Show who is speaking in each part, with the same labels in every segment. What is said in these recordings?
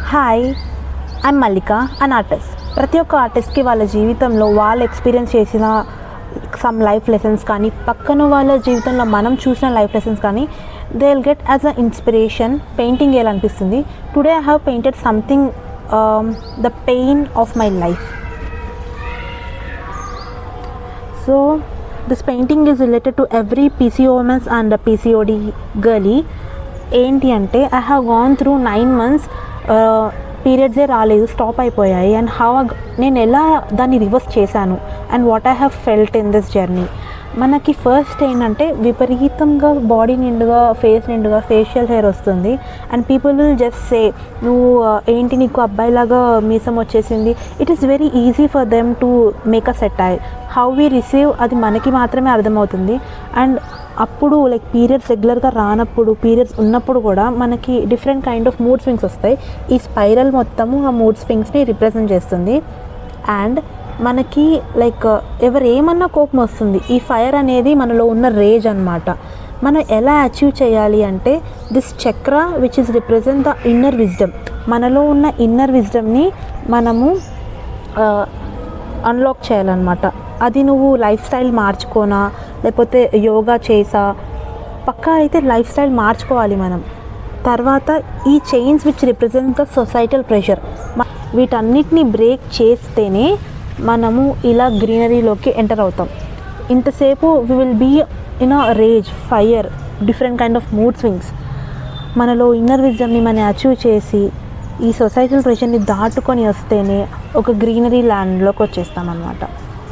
Speaker 1: Hi, I'm Mallika, an artist. ప్రతి ఒక్క ఆర్టిస్ట్కి వాళ్ళ జీవితంలో వాళ్ళు ఎక్స్పీరియన్స్ చేసిన సమ్ లైఫ్ లెసన్స్ కానీ, పక్కన వాళ్ళ జీవితంలో మనం చూసిన లైఫ్ లెసన్స్ కానీ they will get as a inspiration. Painting వేయాలనిపిస్తుంది. Today I have painted something, the pain of my life. So this painting is related to every PCOMS and PCOD girly. ఏంటి అంటే I have gone through 9 months పీరియడ్సే రాలేదు, stop అయిపోయాయి. And నేను ఎలా దాన్ని reverse చేశాను and what I have felt in this journey. మనకి first ఏంటంటే విపరీతంగా బాడీ నిండుగా, ఫేస్ నిండుగా ఫేషియల్ హెయిర్ వస్తుంది. And people will just say, నువ్వు ఏంటి నీకు అబ్బాయిలాగా మీసం వచ్చేసింది. It is very easy for them to make a satire. How we receive అది మనకి మాత్రమే అర్థమవుతుంది. అండ్ అప్పుడు లైక్ పీరియడ్స్ రెగ్యులర్గా రానప్పుడు, పీరియడ్స్ ఉన్నప్పుడు కూడా మనకి different kind of mood swings వస్తాయి. ఈ స్పైరల్ మొత్తము ఆ మూడ్ స్వింగ్స్ని రిప్రజెంట్ చేస్తుంది. అండ్ మనకి లైక్ ఎవరు ఏమన్నా కోపం వస్తుంది. ఈ ఫైర్ అనేది మనలో ఉన్న రేజ్ అనమాట. మనం ఎలా అచీవ్ చేయాలి అంటే దిస్ చక్ర which is represent the inner wisdom. మనలో ఉన్న ఇన్నర్ విజ్డమ్ని మనము అన్లాక్ చేయాలన్నమాట. అది నువ్వు లైఫ్ స్టైల్ మార్చుకోనా, లేకపోతే యోగా చేసా, పక్కా అయితే లైఫ్ స్టైల్ మార్చుకోవాలి మనం. తర్వాత ఈ chains which represent the societal pressure, వీటన్నిటిని బ్రేక్ చేస్తేనే మనము ఇలా గ్రీనరీలోకి ఎంటర్ అవుతాం. ఇంతసేపు we will be in a rage, fire, different kind of mood swings. మనలో ఇన్నర్ విజ్డమ్ని మనం అచీవ్ చేసి ఈ సొసైటల్ ప్రెషర్ని దాటుకొని వస్తేనే ఒక గ్రీనరీ ల్యాండ్లోకి వచ్చేస్తాం అన్నమాట.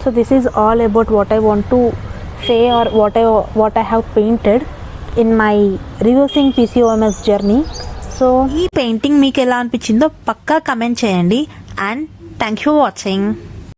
Speaker 1: So this is all about what I want to say or what I have painted in my reversing PCOMS journey. So ఈ పెయింటింగ్ మీకు ఎలా అనిపించిందో పక్కా కమెంట్ చేయండి. And thank you for watching.